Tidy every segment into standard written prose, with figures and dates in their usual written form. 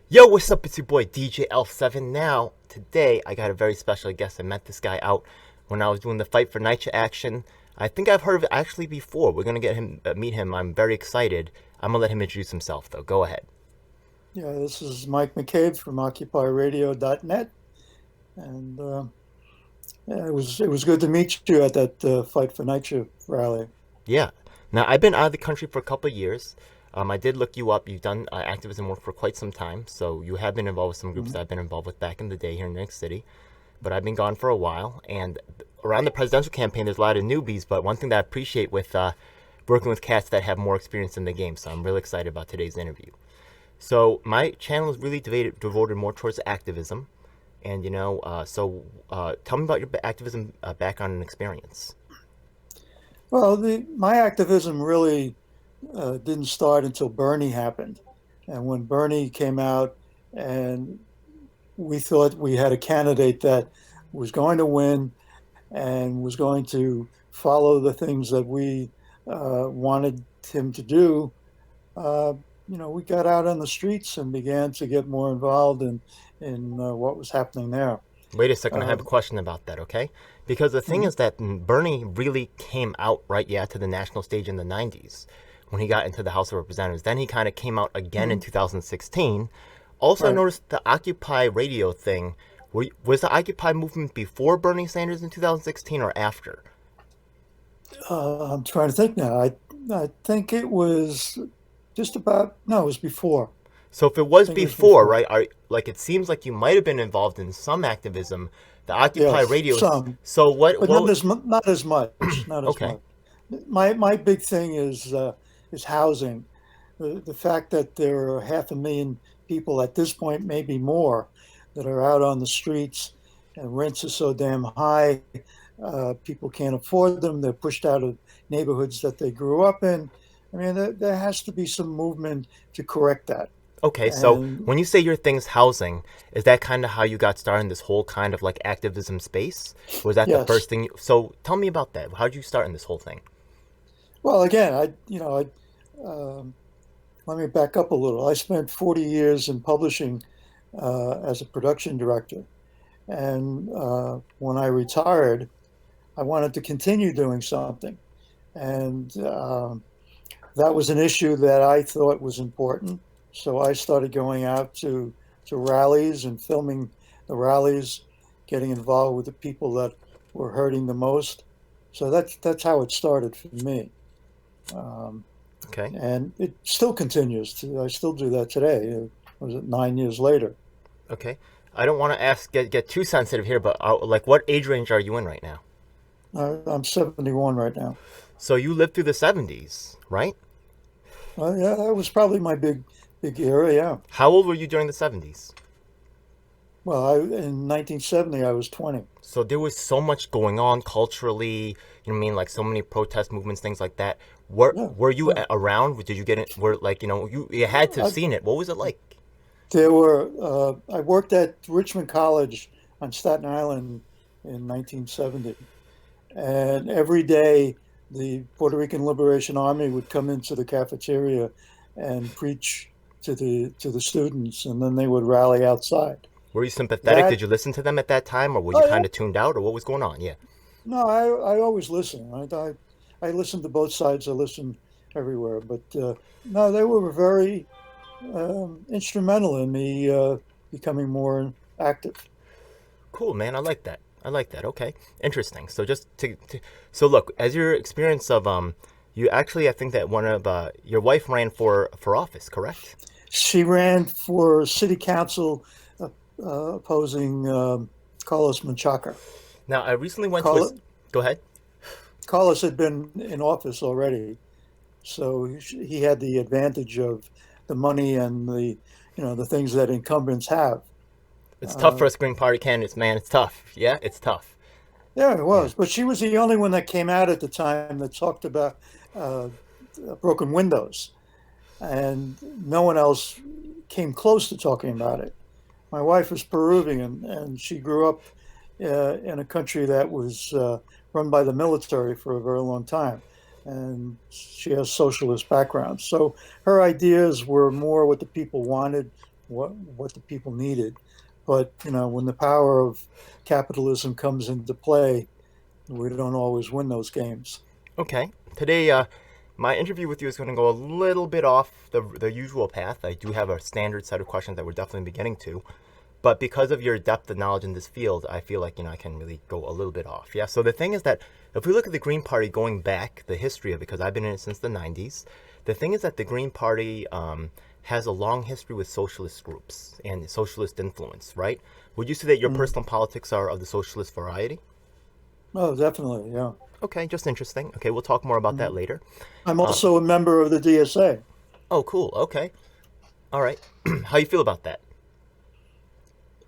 Yo, what's up? It's your boy DJ Elf7. Now, today I got a very special guest. I met this guy out when I was doing the Fight for Night Action. I think I've heard of it actually before. We're gonna get him, meet him. I'm very excited. I'm gonna let him introduce himself, though. Go ahead. Yeah, this is Mike Mccabe from OccupyRadio.net, and yeah, it was good to meet you at that Fight for Nature rally. Yeah. Now I've been out of the country for a couple of years. I did look you up. You've done activism work for quite some time, so you have been involved with some groups Mhm. that I've been involved with back in the day here in New York City. But I've been gone for a while, and around the presidential campaign, there's a lot of newbies. But one thing that I appreciate with working with cats that have more experience in the game, so I'm really excited about today's interview. So my channel is really devoted more towards activism, and tell me about your activism background and experience. Well, my activism really didn't start until Bernie happened, and when Bernie came out, and we thought we had a candidate that was going to win and was going to follow the things that we wanted him to do. uh, we got out on the streets and began to get more involved in what was happening there. Wait a second, I Uh, have a question about that, okay? Because the thing mhm, is that Bernie really came out right, yeah, to the national stage in the 90s when he got into the House of Representatives. Then he kind of came out again in mhm, 2016. Also, I right. noticed the Occupy radio thing. Was the Occupy movement before Bernie Sanders in 2016 or after? I'm trying to think now. I think it was just about, no, it was before. So if it I was think it was before, before. right, like it seems like you might have been involved in some activism, the Occupy Yes, radio. some, So what? but Well, not as much, not as okay. much. My big thing is housing. The fact that there are 500,000 people at this point, maybe more, that are out on the streets, and rents are so damn high, people can't afford them. They're pushed out of neighborhoods that they grew up in. I mean, there has to be some movement to correct that. Okay, so And when you say your thing's housing, is that kind of how you got started in this whole kind of like activism space? Was that the yes, first thing? So tell me about that. How did you start in this whole thing? well, again, um, let me back up a little. I spent 40 years in publishing as a production director. And when I retired, I wanted to continue doing something. And that was an issue that I thought was important. So I started going out to rallies and filming the rallies, getting involved with the people that were hurting the most. So that's how it started for me. Um, Okay, and it still continues. I still do that today. Was it 9 years later? okay. I don't want to get too sensitive here, but like, what age range are you in right now? I'm 71 right now. So you lived through the 70s, right? Yeah, that was probably my big era. Yeah. How old were you during the 70s? Well, in 1970, I was 20. So there was so much going on culturally, you know what I mean, like so many protest movements, things like that. Yeah, Were you yeah. around? Did you get it? Were like, you had to have I, seen it. What was it like? I worked at Richmond College on Staten Island in 1970, and every day the Puerto Rican Liberation Army would come into the cafeteria and preach to the students, and then they would rally outside. Were you sympathetic? Did That, you listen to them at that time, or were you oh yeah, kind of tuned out, or what was going on? Yeah. no, I always listen. I listen to both sides. I listen everywhere, but no, they were very instrumental in me becoming more active. Cool, man. I like that. I like that. Okay, interesting. So so look, as your experience of you actually, I think that one of your wife ran for office, correct? She ran for city council opposing Carlos Menchaca. Now, I recently went to a. Carlos, Go ahead. Carlos had been in office already, so he had the advantage of the money and the things that incumbents have. It's tough Uh, for us Green Party candidates, man. It's tough. Yeah, it's tough. yeah, it Yeah. was, but she was the only one that came out at the time that talked about uh, broken windows, and no one else came close to talking about it. My wife is Peruvian, and she grew up in a country that was run by the military for a very long time, and she has socialist background. So her ideas were more what the people wanted, what the people needed. But when the power of capitalism comes into play, we don't always win those games. Okay. Today, my interview with you is going to go a little bit off the usual path. I do have a standard set of questions that we're definitely beginning to. But because of your depth of knowledge in this field, I feel like, I can really go a little bit off. Yeah. So the thing is that if we look at the Green Party going back, the history of it, because I've been in it since the 90s, the thing is that the Green Party has a long history with socialist groups and socialist influence, right? Would you say that your Mm. personal politics are of the socialist variety? Oh, definitely, yeah. Okay, just interesting. Okay, we'll talk more about that Mm. later. I'm Um, also a member of the DSA. oh, cool. Okay. All right. How you feel about that?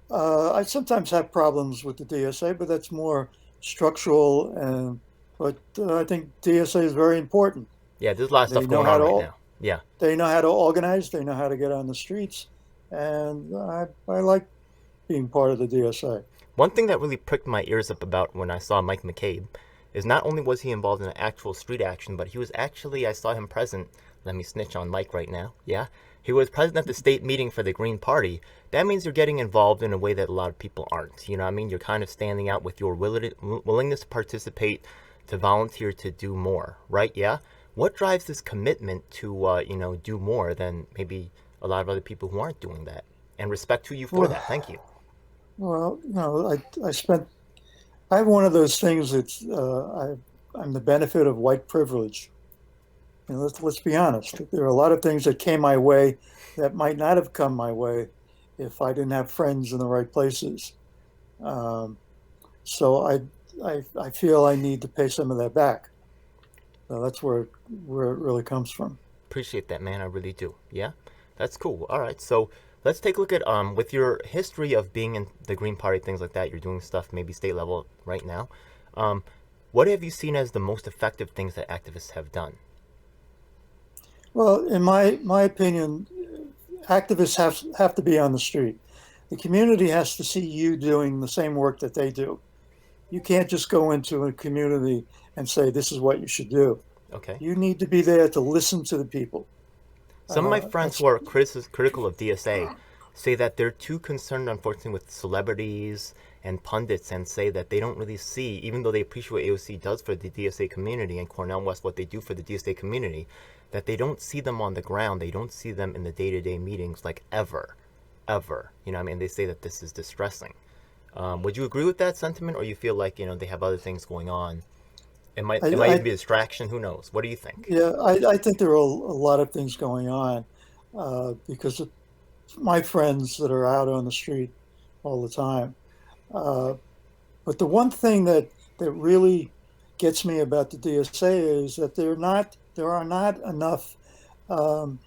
I sometimes have problems with the DSA, but that's more structural. But I think DSA is very important. Yeah, there's a lot of They stuff know going how on to right now. Yeah. they know how to organize. They know how to get on the streets, and I like being part of the DSA. One thing that really pricked my ears up about when I saw Mike McCabe is not only was he involved in an actual street action, but he was actually, I saw him present. Let me snitch on Mike right now. Yeah. He was present at the state meeting for the Green Party. That means you're getting involved in a way that a lot of people aren't. You know what I mean? You're kind of standing out with your willingness to participate, to volunteer, to do more, right? Yeah. What drives this commitment to, do more than maybe a lot of other people who aren't doing that? And respect to you for Well, that. Thank you. well, I have one of those things that's I'm the benefit of white privilege. Let's be honest. There are a lot of things that came my way that might not have come my way if I didn't have friends in the right places. Um, so I feel I need to pay some of that back. So that's where it really comes from. Appreciate that, man. I really do. Yeah, that's cool. All right, so let's take a look at with your history of being in the Green Party, things like that. You're doing stuff maybe state level right now. Um, what have you seen as the most effective things that activists have done? Well, in my opinion, activists have to be on the street. The community has to see you doing the same work that they do. You can't just go into a community and say this is what you should do. Okay. You need to be there to listen to the people. Some of my friends That's who are critical of DSA say that they're too concerned, unfortunately, with celebrities and pundits and say that they don't really see, even though they appreciate what AOC does for the DSA community and Cornell West, what they do for the DSA community, that they don't see them on the ground. They don't see them in the day-to-day meetings like ever, ever. You know what I mean? They say that this is distressing. Would you agree with that sentiment, or you feel like they have other things going on? It might even I be a distraction. Who knows? What do you think? Yeah, I think there are a lot of things going on because of my friends that are out on the street all the time. Uh, but the one thing that really gets me about the DSA is that there are not enough um,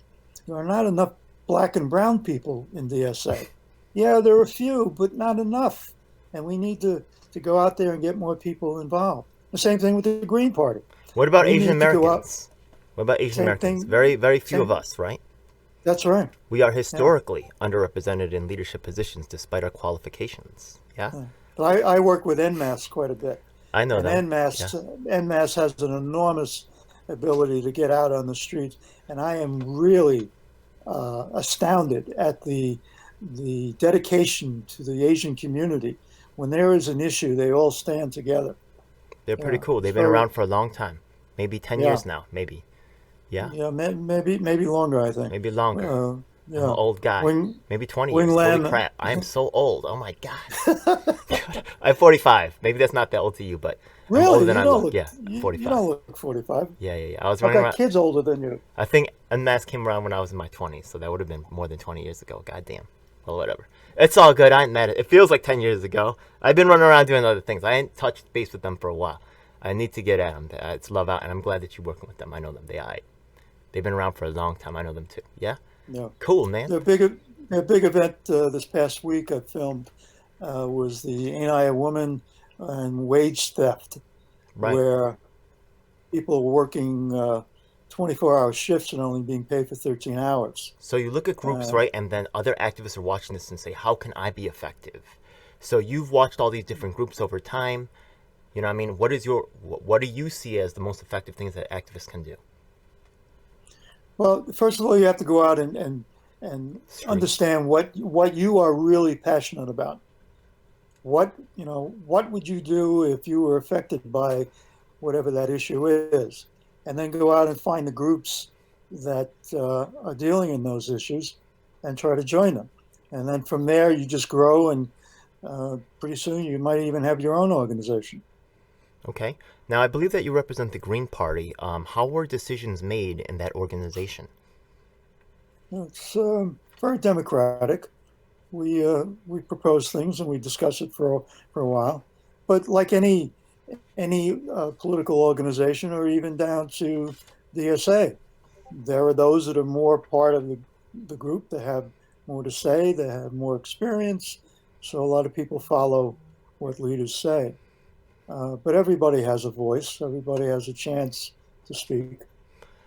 there are not enough black and brown people in DSA. Yeah, there are a few, but not enough, and we need to go out there and get more people involved. The same thing with the Green Party. What about We Asian need to go out. Americans? What about Asian Same Americans? thing. Very, very few of Same. us, right? That's right. We are Yeah. historically underrepresented in leadership positions despite our qualifications. Yeah? Yeah. But I work with NMAS quite a bit, I know and them. Yeah. NMAS has an enormous ability to get out on the streets, and I am really astounded at the dedication to the Asian community. When there is an issue, they all stand together. They're pretty Yeah, cool. it's They've been very around for a long time. Maybe 10 yeah years now, maybe. Yeah? yeah maybe longer. I think. Maybe longer. Uh, I'm an yeah, old guy. Wing Maybe 20 Wing years. Holy Lam. crap. I am so old. Oh my God. I'm 45. Maybe that's not that old to you, but I'm older Really, than you I don't look. look Yeah, I'm you 45. don't look 45. Yeah, yeah, yeah. I was I've running got around. kids older than you. I think Unmasked came around when I was in my 20s, so that would have been more than 20 years ago. God damn. Well, whatever. It's all good. I ain't mad at it. It feels like 10 years ago. I've been running around doing other things. I ain't touched base with them for a while. I need to get at them. It's love out, and I'm glad that you're working with them. I know them. They've been around for a long time. I know them too. Yeah? Yeah. Cool, man. Their big event this past week I filmed was the Ain't I a Woman and wage theft, Right. where people are working 24-hour shifts and only being paid for 13 hours. So you look at groups, Uh, right, and then other activists are watching this and say, how can I be effective? So you've watched all these different groups over time. You know what I mean? What do you see as the most effective things that activists can do? well, first of all, you have to go out and Street. understand what you are really passionate about. What would you do if you were affected by whatever that issue is? And then go out and find the groups that are dealing in those issues and try to join them. And then from there, you just grow, and pretty soon you might even have your own organization. Okay. Now, I believe that you represent the Green Party. How were decisions made in that organization? It's very democratic. We propose things and we discuss it for a while. But like any political organization, or even down to DSA, there are those that are more part of the group that have more to say, that have more experience. So a lot of people follow what leaders say. But everybody has a voice. Everybody has a chance to speak.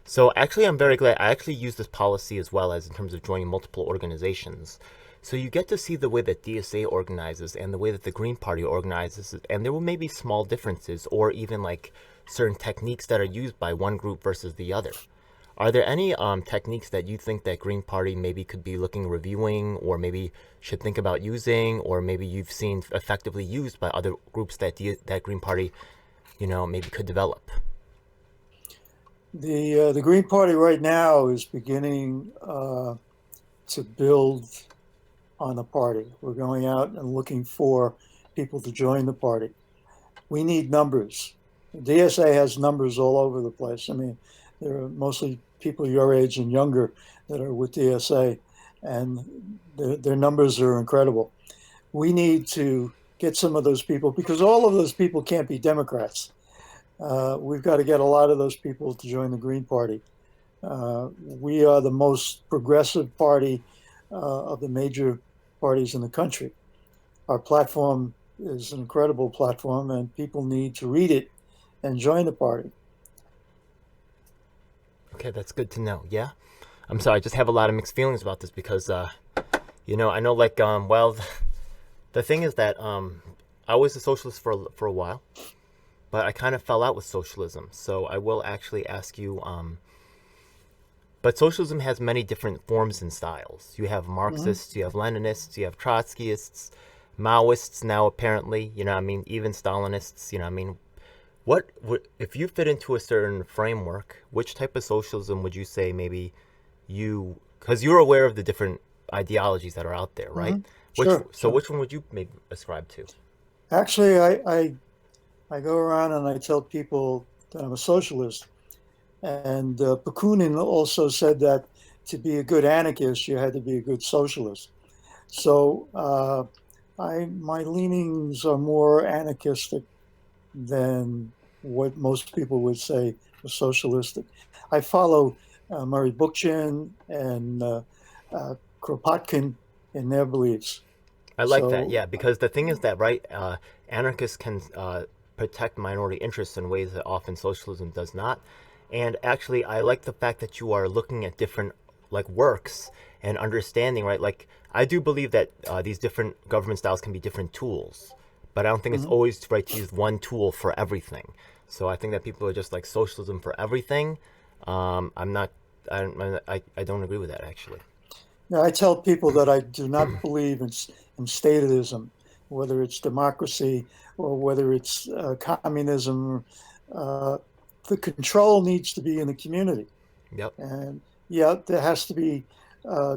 So actually, I'm very glad. I actually use this policy as well as in terms of joining multiple organizations. So you get to see the way that DSA organizes and the way that the Green Party organizes, and there will maybe small differences or even like certain techniques that are used by one group versus the other. Are there any techniques that you think that Green Party maybe could be looking reviewing, or maybe should think about using, or maybe you've seen effectively used by other groups that that Green Party, maybe could develop? The Green Party right now is beginning to build on the party. We're going out and looking for people to join the party. We need numbers. DSA has numbers all over the place. I mean, there are mostly people your age and younger that are with DSA, and their numbers are incredible. We need to get some of those people, because all of those people can't be Democrats. We've got to get a lot of those people to join the Green Party. We are the most progressive party of the major parties in the country. Our platform is an incredible platform, and people need to read it and join the party. Okay, that's good to know. Yeah. I'm sorry, I just have a lot of mixed feelings about this because, I know, like, the thing is that I was a socialist for a while, but I kind of fell out with socialism. So I will actually ask you, but socialism has many different forms and styles. You have Mhm. Marxists, you have Leninists, you have Trotskyists, Maoists now apparently, I mean, even Stalinists, I mean, what would, if you fit into a certain framework, which type of socialism would you say maybe because you're aware of the different ideologies that are out there, right? Mhm. Sure, sure. Which one would you maybe ascribe to? Actually, I go around and I tell people that I'm a socialist. And Bakunin also said that to be a good anarchist, you had to be a good socialist. So my leanings are more anarchistic than what most people would say was socialistic. I follow Murray Bookchin and Kropotkin in their beliefs. I like that, So yeah, because the thing is that, right, anarchists can protect minority interests in ways that often socialism does not. And actually, I like the fact that you are looking at different like works and understanding, right? Like, I do believe that these different government styles can be different tools, but I don't think it's mhm. always right to use one tool for everything. So I think that people are just like socialism for everything. I'm not. I don't agree with that actually. Now, I tell people that I do not believe in statism, whether it's democracy or whether it's communism. Uh, the control needs to be in the community. Yep. And yeah, there has to be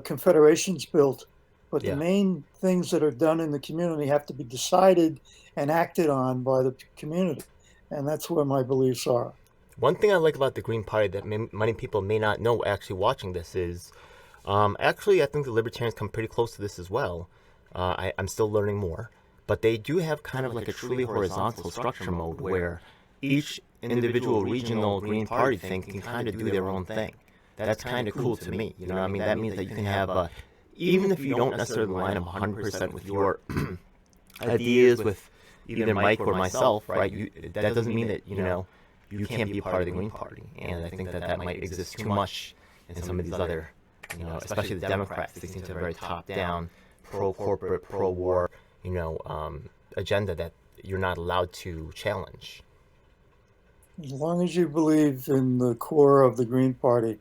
confederations built, but the Yeah. main things that are done in the community have to be decided and acted on by the community. And that's where my beliefs are. One thing I like about the Green Party that many people may not know actually watching this is, actually, I think the Libertarians come pretty close to this as well. I'm still learning more. But they do have kind of like a truly horizontal structure mode where each individual regional Green Party thing can kind of do their own thing. That's kind of cool to me. You know what I mean? That means that you can have, even if you don't necessarily line up 100% with your ideas with either Mike or myself, right? That doesn't mean that, you can't be a part of the Green Party. And I think that that might exist too much in some of these other, especially the Democrats. They seem to have a very top-down, pro-corporate, pro-war, agenda that you're not allowed to challenge. As long as you believe in the core of the Green Party,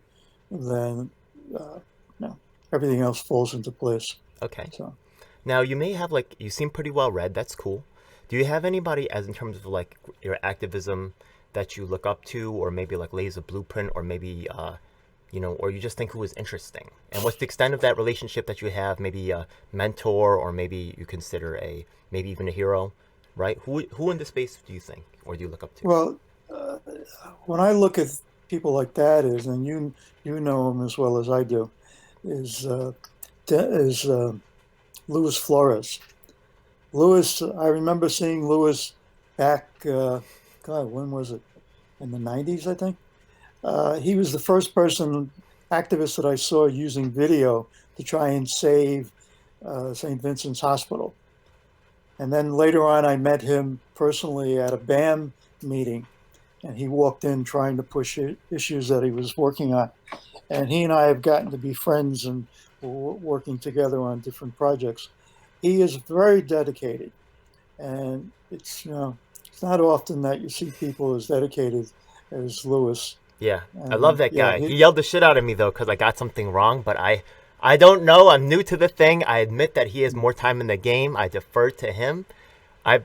then no. everything else falls into place. Okay. So, Now you may have like you seem pretty well read. That's cool. Do you have anybody as in terms of like your activism that you look up to, or maybe like lays a blueprint, or maybe or you just think who is interesting? And what's the extent of that relationship that you have? Maybe a mentor, or maybe you consider maybe even a hero, right? Who in the space do you think, or do you look up to? well, uh, when I look at people like that, and you know him as well as I do, is Luis Flores. Lewis, I remember seeing Lewis back, God, when was it? In the 90s, I think. He was the first activist that I saw using video to try and save St. Vincent's Hospital. And then later on, I met him personally at a BAM meeting, and he walked in trying to push issues that he was working on. And he and I have gotten to be friends and we're working together on different projects. He is very dedicated, and it's not often that you see people as dedicated as Lewis. Yeah, I love And that yeah, guy. He yelled the shit out of me though because I got something wrong, but I don't know. I'm new to the thing. I admit that he has more time in the game. I defer to him. I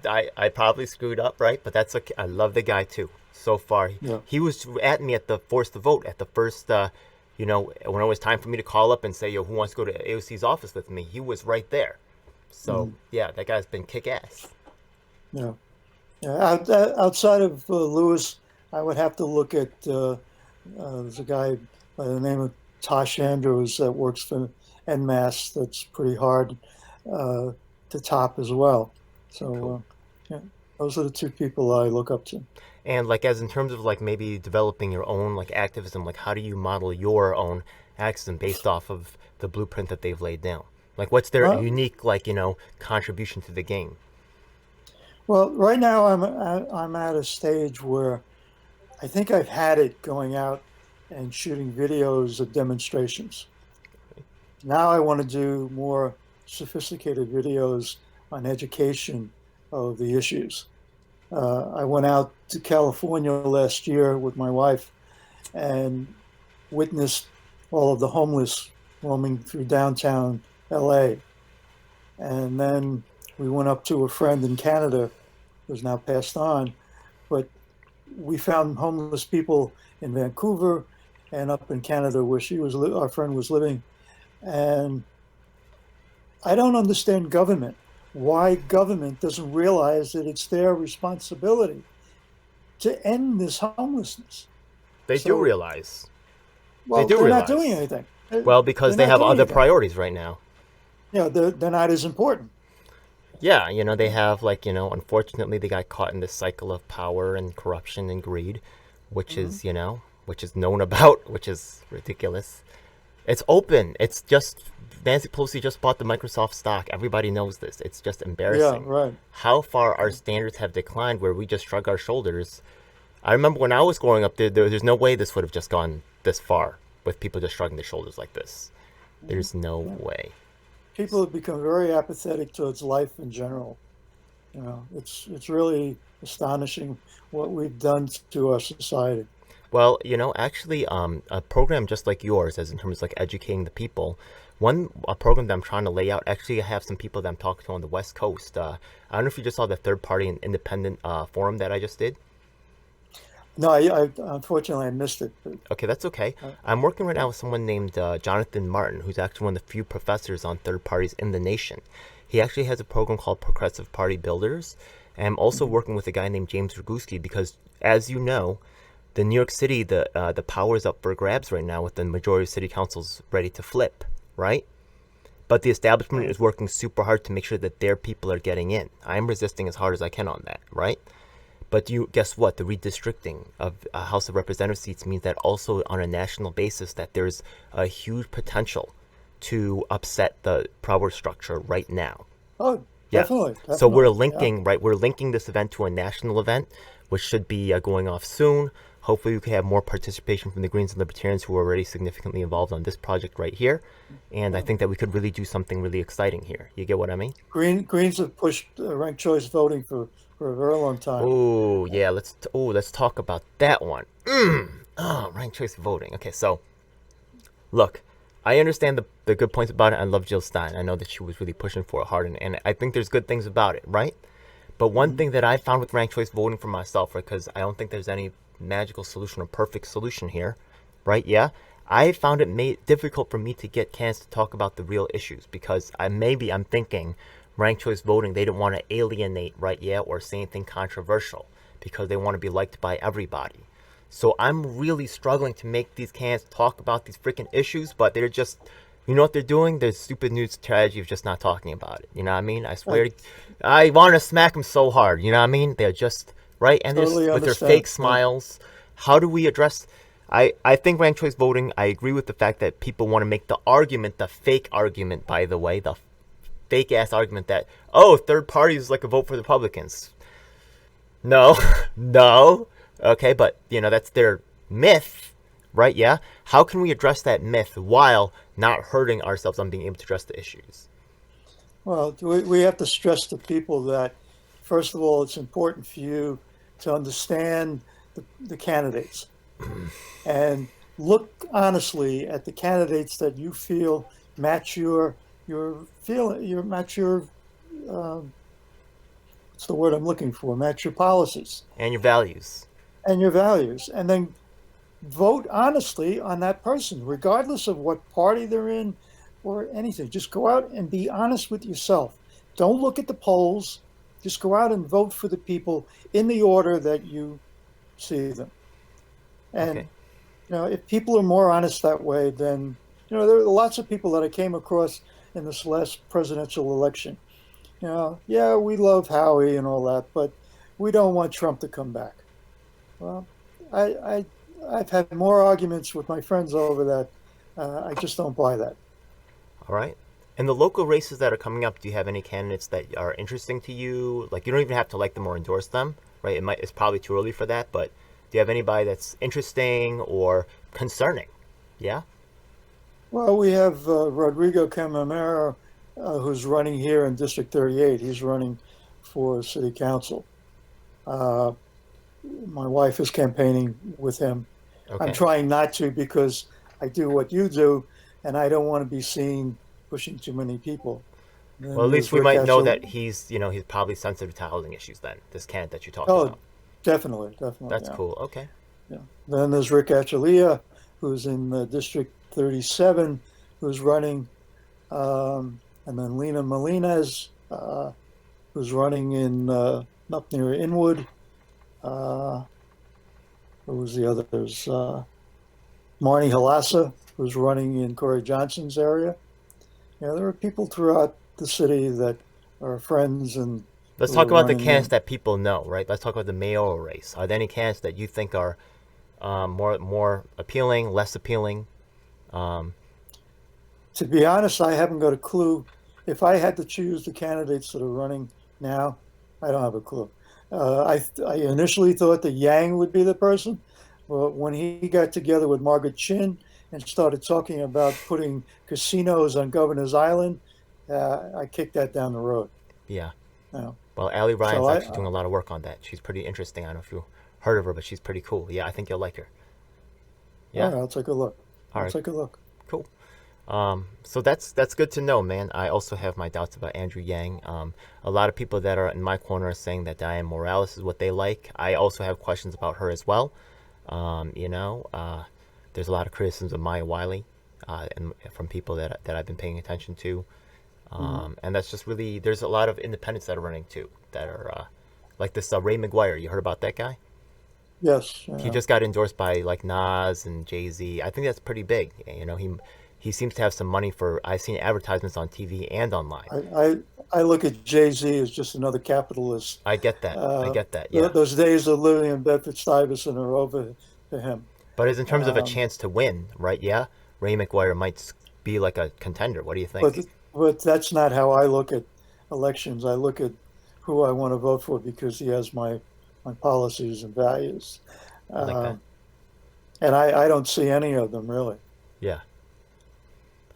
probably screwed up, right? But that's okay. I love the guy too. So far, yeah, he was at me at the force to vote at the first. When it was time for me to call up and say, "Yo, who wants to go to AOC's office with me?" He was right there. So mhm, yeah, that guy's been kick ass. yeah, yeah. Outside of Lewis, I would have to look at there's a guy by the name of Tosh Andrews that works for NMAS. That's pretty hard uh, to top as well. Cool. So yeah, those are the two people I look up to. And like as in terms of like maybe developing your own like activism, like how do you model your own activism based off of the blueprint that they've laid down? Like what's their Well, unique contribution to the game? well, right now I'm at a stage where I think I've had it going out and shooting videos of demonstrations. Now I want to do more sophisticated videos on education of the issues. I went out to California last year with my wife and witnessed all of the homeless roaming through downtown LA. And then we went up to a friend in Canada who's now passed on, but we found homeless people in Vancouver and up in Canada where our friend was living. And I don't understand government. Why government doesn't realize that it's their responsibility to end this homelessness. They do So, realize. They well, do they're not doing realize. anything. Well, because They're they not have doing other anything. priorities right now. They're not as important. Yeah, they have unfortunately they got caught in this cycle of power and corruption and greed, which Mhm. is, which is known about, which is ridiculous. It's open. It's just Nancy Pelosi just bought the Microsoft stock. Everybody knows this. It's just Yeah, embarrassing right. how far our standards have declined where we just shrug our shoulders. I remember when I was growing up, there's no way this would have just gone this far with people just shrugging their shoulders like this. Mhm. There's no Yeah. way. People have become very apathetic towards life in general. It's really astonishing what we've done to our society. Well, actually, a program just like yours, as in terms of like educating the people, a program that I'm trying to lay out. Actually, I have some people that I'm talking to on the West Coast. I don't know if you just saw the third party and independent forum that I just did. No, I unfortunately I missed it. But, Okay, that's okay. uh, I'm working right yeah. now with someone named Jonathan Martin, who's actually one of the few professors on third parties in the nation. He actually has a program called Progressive Party Builders. And I'm also Mhm. working with a guy named James Roguski because, as you know, the New York City, the power is up for grabs right now with the majority of city councils ready to flip, right? But the establishment Right. is working super hard to make sure that their people are getting in. I'm resisting as hard as I can on that, right? But you guess what? The redistricting of House of Representative seats means that also on a national basis that there's a huge potential to upset the power structure right now. Oh, Yeah. definitely, So we're definitely. Yeah. linking, right? We're linking this event to a national event, which should be going off soon. Hopefully, we can have more participation from the Greens and Libertarians who are already significantly involved on this project right here. And I Yeah. think that we could really do something really exciting here. You get what I mean? Greens have pushed ranked choice voting for a very long time. Oh yeah, let's talk about that one. Oh, ranked choice voting. Okay, so look, I understand the good points about it. I love Jill Stein. I know that she was really pushing for it hard, and I think there's good things about it, right? But one Mhm. thing that I found with ranked choice voting for myself, right, because I don't think there's any magical solution or perfect solution here, right? Yeah, I found it made difficult for me to get candidates to talk about the real issues because I'm thinking ranked choice voting they don't want to alienate, right? Yeah, or say anything controversial because they want to be liked by everybody. So I'm really struggling to make these candidates talk about these freaking issues, but they're just, you know what they're doing? Their stupid new strategy of just not talking about it. You know what I mean? I I swear, I want to smack them so hard. You know what I mean? They're just right, and just totally with their understand. fake Yeah. smiles. How do we address? I think ranked choice voting. I agree with the fact that people want to make the argument, the fake argument, by the way, the fake ass argument that third parties like a vote for the Republicans. No, no. Okay, but that's their myth, right? Yeah. How can we address that myth while not hurting ourselves on being able to address the issues? Well, we have to stress to people that, first of all, it's important for you to understand the candidates and look honestly at the candidates that you feel match your match your what's the word I'm looking for? Match your policies And your values. and your values, and then vote honestly on that person, regardless of what party they're in or anything. Just go out and be honest with yourself. Don't look at the polls. Just go out and vote for the people in the order that you see them. Okay. And if people are more honest that way, then there are lots of people that I came across in this last presidential election. Yeah, we love Howie and all that, but we don't want Trump to come back. Well, I, I I've had more arguments with my friends over that. I just don't buy that. All right. And the local races that are coming up, do you have any candidates that are interesting to you? Like you don't even have to like them or endorse them, right? It's probably too early for that, but do you have anybody that's interesting or concerning? Yeah. Well, we have Rodrigo Camamera, who's running here in District 38. He's running for city council. Uh, my wife is campaigning with him. I'm Okay. trying not to because I do what you do, and I don't want to be seen pushing too many people. Well, Then at least there's we Rick might know Atchel. that he's probably sensitive to housing issues. Then this candidate that you talked Oh, about. definitely, definitely, That's yeah, cool. Okay. yeah. Then there's Rick Atchel, who's in District 37, who's running, and then Lena Melines, who's running in up near Inwood. Uh, who was the others? Marnie Halassa, who's running in Corey Johnson's area. There are people throughout the city that are friends and Let's who talk are about the running candidates in. that people know, right? Let's talk about the mayoral race. Are there any candidates that you think are more appealing, less appealing? Um, To be honest, I haven't got a clue. If I had to choose the candidates that are running now, I don't have a clue. I initially thought that Yang would be the person, but when he got together with Margaret Chin and started talking about putting casinos on Governor's Island, I kicked that down the road. yeah. You Well, Allie so Ryan's I, actually doing a lot of work on that. She's pretty interesting. I don't know if you heard of her, but she's pretty cool. Yeah, I think you'll like her. all Yeah. right, I'll take a look. All I'll right. take a look. Cool. So that's good to know, man. I also have my doubts about Andrew Yang. A lot of people that are in my corner are saying that Diane Morales is what they like. I also have questions about her as well. There's a lot of criticisms of Maya Wiley, and from people that I've been paying attention to. Mhm. And that's just really there's a lot of independents that are running too that are like this Ray McGuire. You heard about that guy? Yes, He yeah. just got endorsed by like Nas and Jay-Z. I think that's pretty big. He seems to have some money for. I've seen advertisements on TV and online. I, I, I look at Jay-Z as just another capitalist. I get that. I Uh, get that. Yeah. those days of living in Bedford-Stuyvesant are over to him. But as in terms of a Um, chance to win, right? Yeah, Ray McGuire might be like a contender. What do you but think? but that's not how I look at elections. I look at who I want to vote for because he has my policies and values. I like that. Um, and I don't see any of them really. Yeah.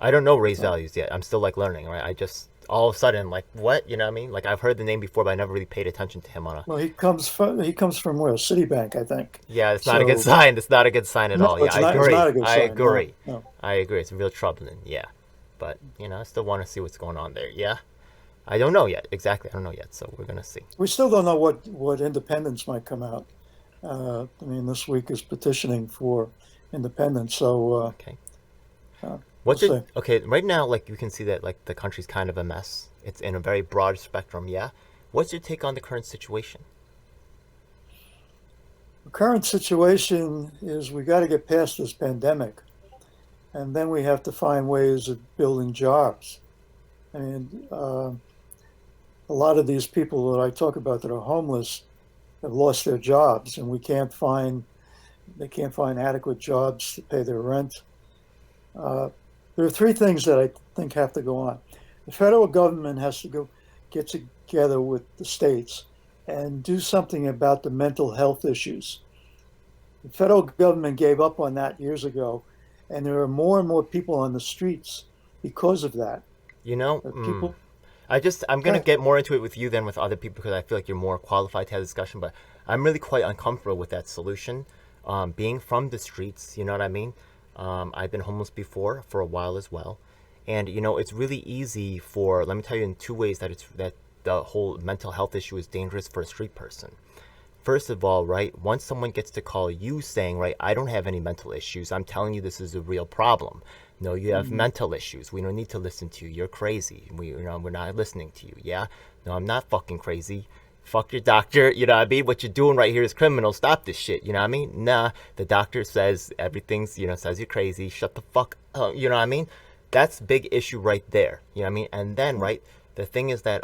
I don't know Ray's So, values yet. I'm still like learning, right? all of a sudden, like, what? You know what I mean? Like, I've heard the name before, but I never really paid attention to him on a. Well, he comes from where? Citibank, I think. Yeah, it's not a good So sign. It's not a good sign at no, all. Yeah, I it's agree. not a good I sign. No, agree. no. I agree. It's real troubling. Yeah, but I still want to see what's going on there. Yeah, I don't know yet. Exactly, I don't know yet. So we're gonna see. We still don't know what independence might come out. I mean, this week is petitioning for independence, so Okay. we'll What's it? see. Okay, right now, like you can see that like the country's kind of a mess. It's in a very broad spectrum. Yeah. What's your take on the current situation? The current situation is we got to get past this pandemic, and then we have to find ways of building jobs. I mean, a lot of these people that I talk about that are homeless have lost their jobs, and they can't find adequate jobs to pay their rent. Uh, there are three things that I think have to go on. The federal government has to go get together with the states and do something about the mental health issues. The federal government gave up on that years ago, and there are more and more people on the streets because of that. You know, People, I'm gonna okay, get more into it with you than with other people because I feel like you're more qualified to have a discussion. But I'm really quite uncomfortable with that solution. Being from the streets, you know what I mean. I've been homeless before for a while as well, and it's really easy for. Let me tell you in two ways that the whole mental health issue is dangerous for a street person. First of all, right, once someone gets to call you saying, right, I don't have any mental issues, I'm telling you this is a real problem. No, you have mm, mental issues. We don't need to listen to you. You're crazy. We're not listening to you. Yeah? No, I'm not fucking crazy. Fuck your doctor. You know what I mean? What you're doing right here is criminal. Stop this shit. You know what I mean? Nah, the doctor says everything's, says you're crazy. Shut the fuck up. You know what I mean? That's big issue right there. You know what I mean? And then, right, the thing is that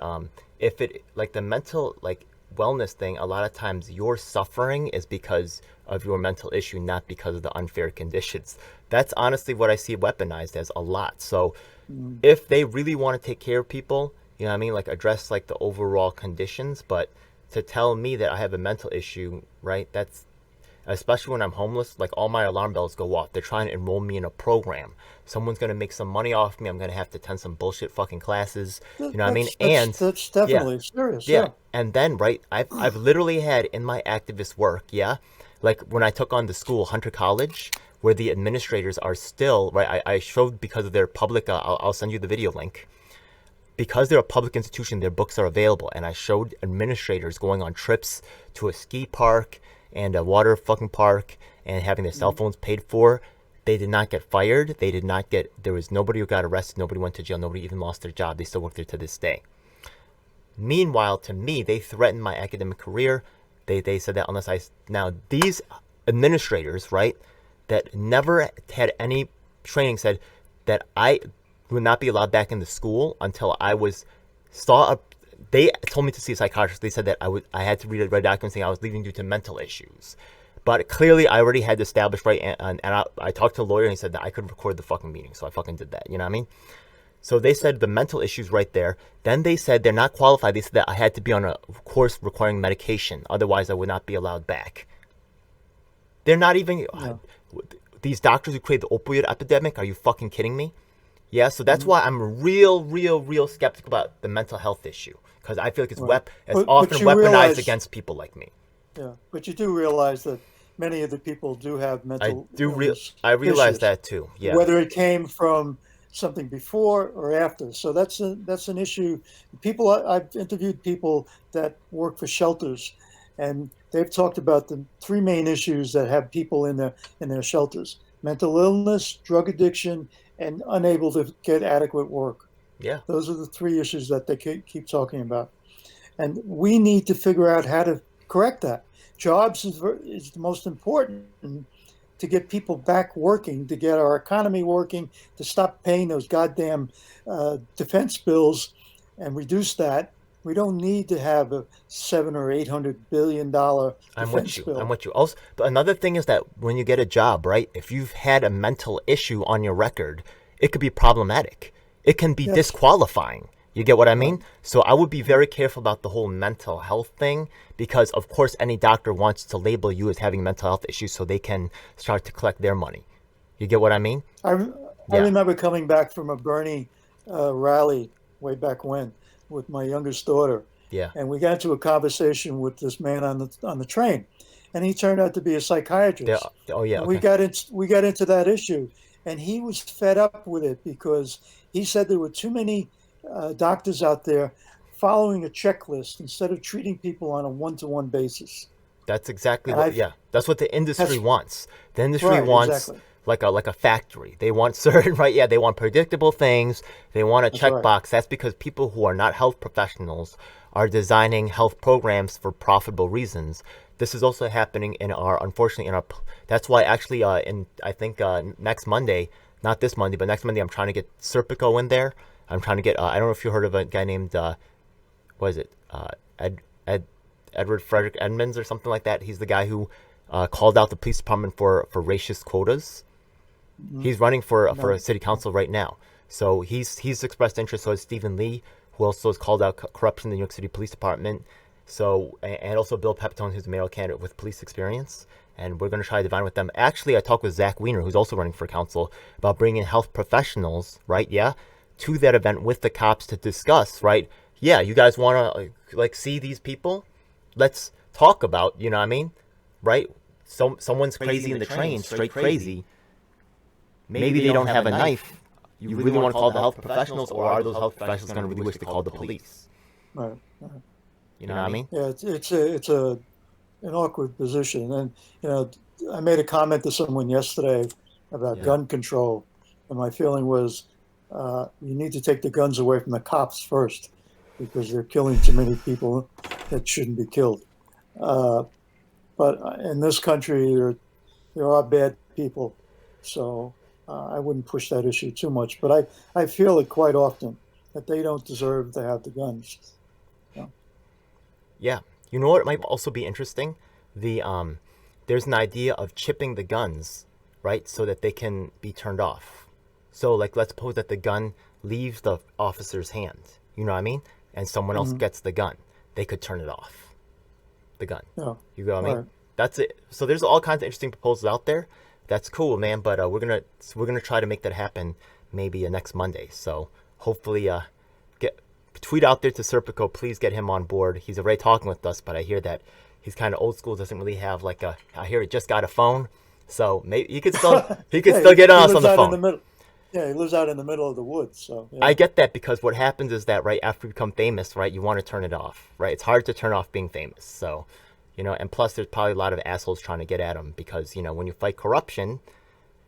if it, like the mental, like, wellness thing, a lot of times your suffering is because of your mental issue, not because of the unfair conditions. That's honestly what I see weaponized as a lot. So mm, if they really want to take care of people, you know what I mean, like address like the overall conditions, but to tell me that I have a mental issue, right? That's especially when I'm homeless, like all my alarm bells go off. They're trying to enroll me in a program. Someone's gonna make some money off me. I'm gonna have to attend some bullshit fucking classes. You know what I mean? And that's yeah, definitely serious. yeah, Yeah. and then right, I've literally had in my activist work, yeah, like when I took on the school Hunter College, where the administrators are still right. I showed because of their public. I'll send you the video link. Because they're a public institution, their books are available, and I showed administrators going on trips to a ski park and a water fucking park and having their cell Mm, phones paid for. They did not get fired. They did not get. There was nobody who got arrested. Nobody went to jail. Nobody even lost their job. They still work there to this day. Meanwhile, to me, they threatened my academic career. They said that unless I now these administrators, right, that never had any training said that I would not be allowed back into school until I was saw a. They told me to see a psychiatrist. They said that I had to read documents saying I was leaving due to mental issues. But clearly, I already had established right, and I talked to a lawyer and he said that I could record the fucking meeting, so I fucking did that. You know what I mean? So they said the mental issues right there. Then they said they're not qualified. They said that I had to be on a course requiring medication. Otherwise, I would not be allowed back. They're not even. yeah. These doctors who created the opioid epidemic, are you fucking kidding me? Yeah, so that's Mm, why I'm real skeptical about the mental health issue. Because I feel like right. it's But often you weaponized realize, against people like me. yeah, but you do realize that many of the people do have I mental do illness I realize issues, that too. Yeah. whether it came from something before or after. So that's an issue. I've interviewed people that work for shelters, and they've talked about the three main issues that have people in their shelters: mental illness, drug addiction, and unable to get adequate work. Yeah. Those are the three issues that they keep talking about. And we need to figure out how to correct that. Jobs is the most important to get people back working, to get our economy working, to stop paying those goddamn defense bills and reduce that. We don't need to have a $700 or $800 billion I'm with defense you. I'm bill. with you. Also, but another thing is that when you get a job, right? If you've had a mental issue on your record, it could be problematic. It can be Yes, disqualifying. You get what I right. mean? So I would be very careful about the whole mental health thing because, of course, any doctor wants to label you as having mental health issues so they can start to collect their money. You get what I mean? I, I Yeah. remember coming back from a Bernie rally way back when with my youngest daughter, Yeah. and we got into a conversation with this man on the train, and he turned out to be a There. psychiatrist, Oh yeah. and Okay. we got into that issue, and he was fed up with it because he said there were too many doctors out there following a checklist instead of treating people on a one-to-one basis. That's exactly And what. I Yeah. That's what the industry that's wants. The industry right, wants exactly. like a factory. They want certain right. Yeah. They want predictable things. They want a That's right. checkbox. That's because people who are not health professionals are designing health programs for profitable reasons. This is also happening in our, unfortunately, in our. That's why actually, in I think next Monday, not this Monday, but next Monday, I'm trying to get Serpico in there. I'm trying to get. I don't know if you heard of a guy named what is it? Ed, Ed, Edward Frederick Edmonds or something like that. He's the guy who called out the police department for racist quotas. Mhm. He's running for a No, city council right now. So he's expressed interest. So has Stephen Lee, who also has called out corruption in the New York City Police Department. So and also Bill Pepitone, who's a mayoral candidate with police experience. And we're going to try to divine with them. Actually, I talked with Zach Weiner, who's also running for council, about bringing health professionals, right? Yeah, to that event with the cops to discuss, right? Yeah, you guys want to like see these people? Let's talk about, you know what I mean? Right? Someone's crazy in the train, straight crazy. Maybe they don't have a knife. You really want to call the health professionals, or are those health professionals going to really wish to call the police? right, right. You know what I mean? Yeah, it's a an awkward position. And you know, I made a comment to someone yesterday about Yeah. gun control, and my feeling was you need to take the guns away from the cops first because they're killing too many people that shouldn't be killed. Uh, but in this country, there are bad people, so I wouldn't push that issue too much. But I feel it quite often that they don't deserve to have the guns. You know? Yeah. You know what might also be interesting? The there's an idea of chipping the guns, right, so that they can be turned off. So like let's suppose that the gun leaves the officer's hand. You know what I mean? And someone else Mhm. gets the gun. They could turn it off. The gun. Yeah, You know what I mean? right. That's it. So there's all kinds of interesting proposals out there. That's cool, man. But we're gonna try to make that happen maybe next Monday. So hopefully, get tweet out there to Serpico. Please get him on board. He's already talking with us, but I hear that he's kind of old school. Doesn't really have like a. I hear he just got a phone, so maybe he could Yeah, still get he on us on lives the out in phone. the middle. Yeah, he lives out in the middle of the woods. So yeah, I get that because what happens is that right after you become famous, right, you want to turn it off, right? It's hard to turn off being famous. So, and plus there's probably a lot of assholes trying to get at him because, when you fight corruption,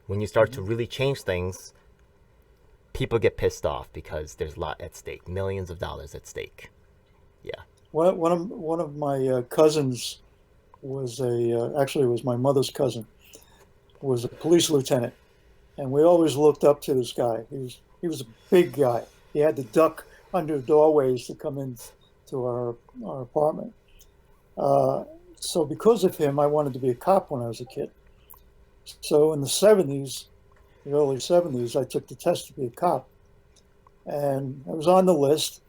when you start to really change things, people get pissed off because there's a lot at stake, millions of dollars at stake. Yeah. one of my cousins was actually it was my mother's cousin, was a police lieutenant, and we always looked up to this guy. He was a big guy. He had to duck under doorways to come in to our apartment. Uh, so because of him, I wanted to be a cop when I was a kid. So in the early '70s, I took the test to be a cop, and I was on the list.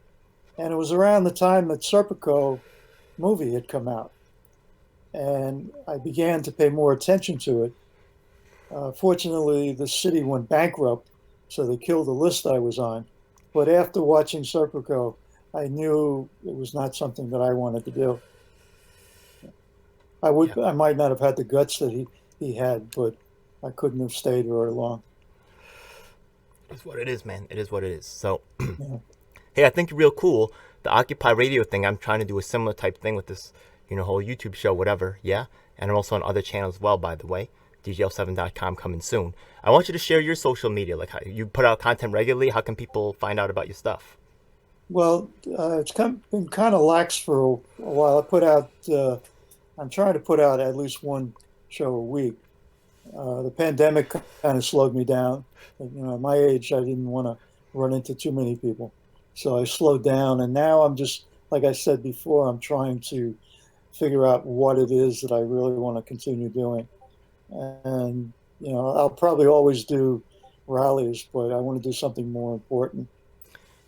And it was around the time that Serpico movie had come out, and I began to pay more attention to it. Fortunately, the city went bankrupt, so they killed the list I was on. But after watching Serpico, I knew it was not something that I wanted to do. Yeah. I might not have had the guts that he had, but I couldn't have stayed very long. It's what it is, man. It is what it is. So, Yeah. hey, I think real cool. The Occupy Radio thing, I'm trying to do a similar type thing with this, whole YouTube show, whatever. Yeah. And I'm also on other channels as well, by the way. DJL7.com coming soon. I want you to share your social media. Like, how you put out content regularly. How can people find out about your stuff? Well, been kind of lax for a while. I'm trying to put out at least one show a week. The pandemic kind of slowed me down. At my age, I didn't want to run into too many people. So I slowed down. And now I'm just, like I said before, I'm trying to figure out what it is that I really want to continue doing. And, I'll probably always do rallies, but I want to do something more important.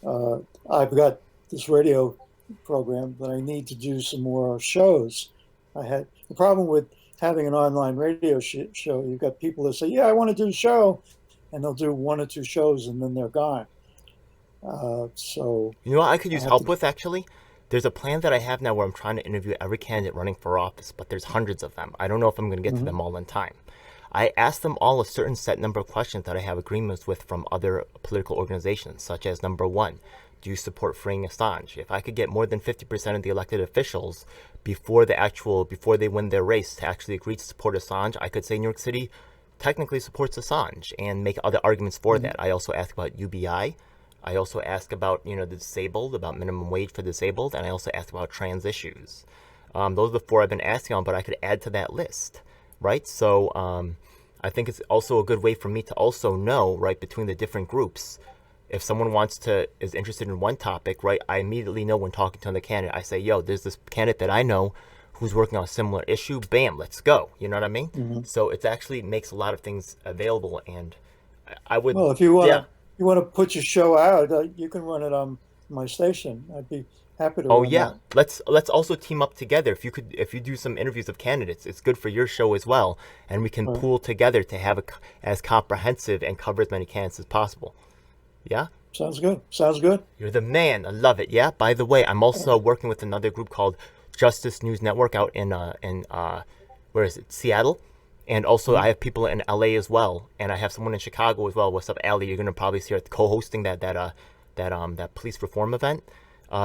Uh, I've got this radio program, but I need to do some more shows. I had the problem with having an online radio show. You've got people that say, "Yeah, I want to do a show," and they'll do one or two shows and then they're gone. So You know what I could I use have help to. with actually? There's a plan that I have now where I'm trying to interview every candidate running for office, but there's hundreds of them. I don't know if I'm going to get to Mhm. them all in time. I asked them all a certain set number of questions that I have agreements with from other political organizations, such as number one, do you support freeing Assange? If I could get more than 50% of the elected officials before they win their race to actually agree to support Assange, I could say New York City technically supports Assange and make other arguments for Mhm. that. I also asked about UBI. I also ask about the disabled, about minimum wage for disabled, and I also ask about trans issues. Those are the four I've been asking on, but I could add to that list, right? So I think it's also a good way for me to also know, right, between the different groups. If someone is interested in one topic, right, I immediately know when talking to the candidate. I say, yo, there's this candidate that I know who's working on a similar issue. Bam, let's go. You know what I mean? Mhm. So it actually makes a lot of things available, and I would, Well, if you want yeah. to, you want to put your show out, you can run it on my station. I'd be happy to Oh run yeah, that. let's also team up together. If you do some interviews of candidates, it's good for your show as well, and we can Right. pool together to have as comprehensive and cover as many candidates as possible. Yeah, Sounds good. Sounds good. you're the man. I love it. Yeah. By the way, I'm also working with another group called Justice News Network out in where is it, Seattle, and also Mhm. I have people in LA as well, and I have someone in Chicago as well. What's up, Ali? You're gonna probably see her co-hosting that police reform event.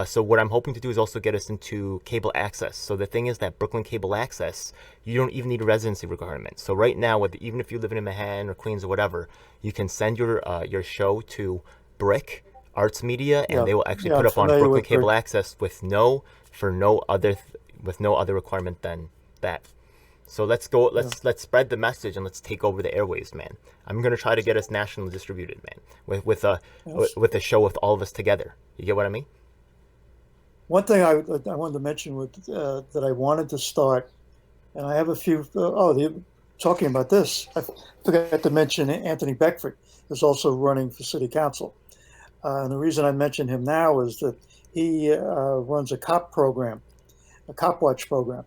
So what I'm hoping to do is also get us into cable access. So the thing is that Brooklyn cable access, you don't even need a residency requirement. So right now, even if you live in Manhattan or Queens or whatever, you can send your show to Brick Arts Media, and Yeah. they will actually Yeah. put I'm up on familiar Brooklyn with cable Brick. access with no other with no other requirement than that. So let's go. Yeah. Let's spread the message and let's take over the airwaves, man. I'm gonna try to get us nationally distributed, man, Yes. with a show with all of us together. You get what I mean? One thing I wanted to mention that I wanted to start, and I have a few. Talking about this, I forgot to mention Anthony Beckford is also running for city council. And the reason I mention him now is that he runs a cop program, a cop watch program.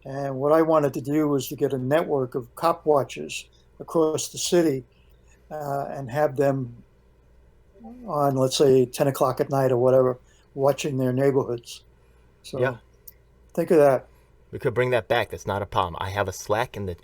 And what I wanted to do was to get a network of cop watchers across the city and have them on, let's say, 10 o'clock at night or whatever, watching their neighborhoods. Yeah. So think of that. We could bring that back. That's not a problem. I have a Slack in the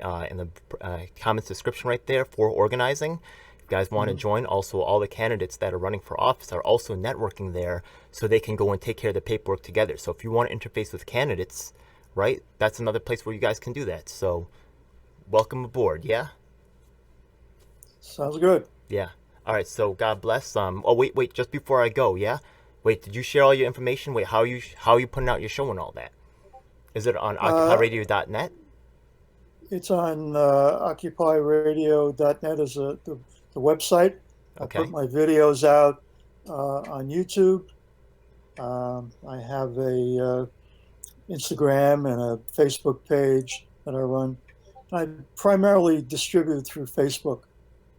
comments description right there for organizing. If you guys want to Mhm. join, also all the candidates that are running for office are also networking there, so they can go and take care of the paperwork together. So if you want to interface with candidates, right, that's another place where you guys can do that. So welcome aboard. Yeah, Sounds good. yeah. All right. So God bless. Oh wait. Just before I go, yeah. Wait. Did you share all your information? Wait. How are you putting out your show and all that? Is it on Uh, OccupyRadio.net? it's on occupyradio.net as the website. I put Okay. my videos out on YouTube. I have a Instagram and a Facebook page that I run. I primarily distribute through Facebook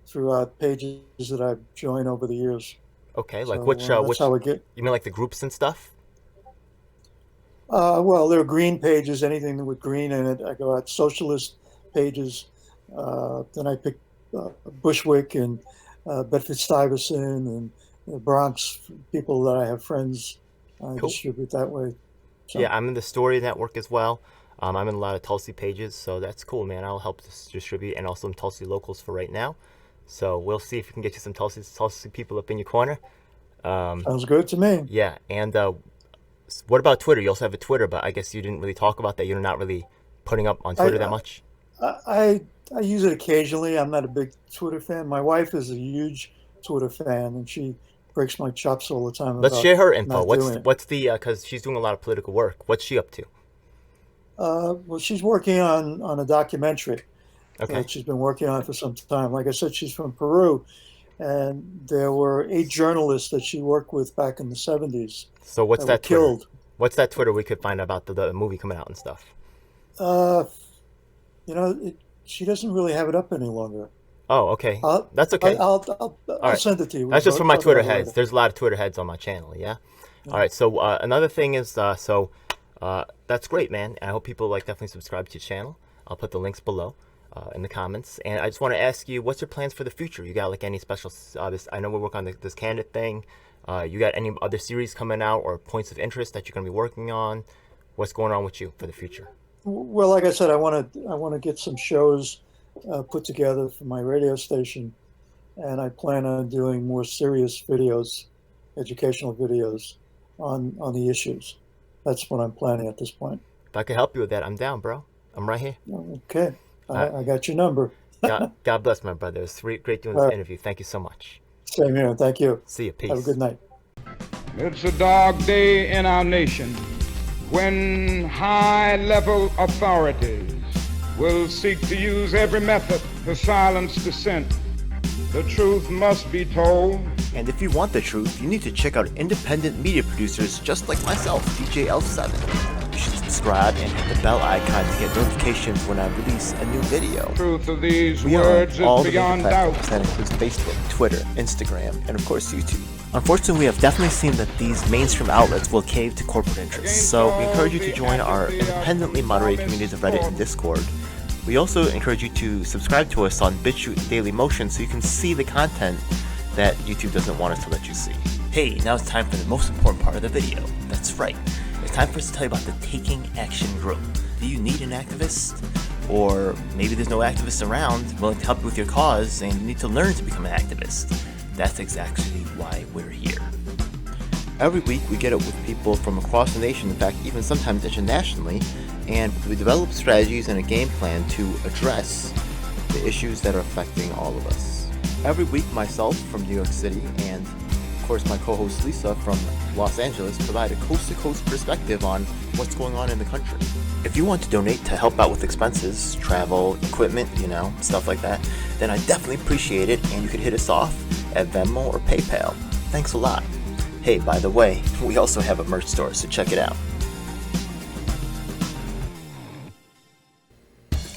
throughout pages that I've joined over the years. Okay. Like So that's which how I get. you mean like the groups and stuff? Well, there are green pages, anything with green in it. I go out socialist pages. Then I pick Bushwick and Bedford Stuyvesant and the Bronx people that I have friends. I Cool. distribute that way. So Yeah, I'm in the story network as well. I'm in a lot of Tulsi pages, so that's cool, man. I'll help distribute and also some Tulsi locals for right now. So we'll see if we can get you some Tulsi people up in your corner. sounds good to me. Yeah, and what about Twitter? You also have a Twitter, but I guess you didn't really talk about that. You're not really putting up on Twitter that I, much. I I use it occasionally. I'm not a big Twitter fan. My wife is a huge Twitter fan, and she breaks my chops all the time Let's about share her info. not doing it. What's the because she's doing a lot of political work. What's she up to? Well, she's working on a documentary Okay. that she's been working on for some time. Like I said, she's from Peru, and there were 8 journalists that she worked with back in the 70s So what's that were that Twitter? killed. What's that Twitter we could find about the movie coming out and stuff? Uh, she doesn't really have it up any longer. Oh, okay. I'll, That's okay. All I'll right. send it to you. We That's can just for my talk about Twitter it heads. later. There's a lot of Twitter heads on my channel. Yeah. All Yeah. right. So another thing is that's great, man. I hope people like definitely subscribe to your channel. I'll put the links below in the comments. And I just want to ask you, what's your plans for the future? You got like any special? I know we're working on this candidate thing. You got any other series coming out or points of interest that you're going to be working on? What's going on with you for the future? Well, like I said, I want to get some shows put together for my radio station, and I plan on doing more serious videos, educational videos on the issues. That's what I'm planning at this point. If I could help you with that, I'm down, bro. I'm right here. Okay, I got your number. God bless, my brother. It was great doing All this right. interview. Thank you so much. Same here. Thank you. See you. Peace. Have a good night. It's a dark day in our nation when high-level authorities will seek to use every method to silence dissent. The truth must be told. And if you want the truth, you need to check out independent media producers just like myself, DJ L7. You should subscribe and hit the bell icon to get notifications when I release a new video. Truth of these We are words on all is the major beyond doubt. platforms. That includes Facebook, Twitter, Instagram, and of course YouTube. Unfortunately, we have definitely seen that these mainstream outlets will cave to corporate interests, so we encourage you to join our independently moderated communities of Reddit and Discord. We also encourage you to subscribe to us on BitChute Daily Motion so you can see the content that YouTube doesn't want us to let you see. Hey, now it's time for the most important part of the video. That's right. It's time for us to tell you about the Taking Action Group. Do you need an activist? Or maybe there's no activists around willing to help you with your cause and you need to learn to become an activist. That's exactly why we're here. Every week we get it with people from across the nation, in fact even sometimes internationally, and we develop strategies and a game plan to address the issues that are affecting all of us. Every week myself from New York City and of course my co-host Lisa from Los Angeles provide a coast-to-coast perspective on what's going on in the country. If you want to donate to help out with expenses, travel, equipment, stuff like that, then I definitely appreciate it, and you can hit us off at Venmo or PayPal. Thanks a lot. Hey, by the way, we also have a merch store, so check it out.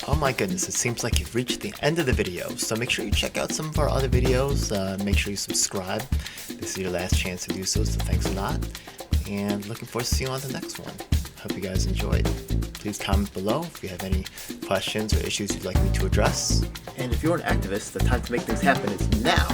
Oh my goodness, it seems like you've reached the end of the video, so make sure you check out some of our other videos. Make sure you subscribe. This is your last chance to do so thanks a lot. And looking forward to seeing you on the next one. Hope you guys enjoyed. Please comment below if you have any questions or issues you'd like me to address. And if you're an activist, the time to make things happen is now.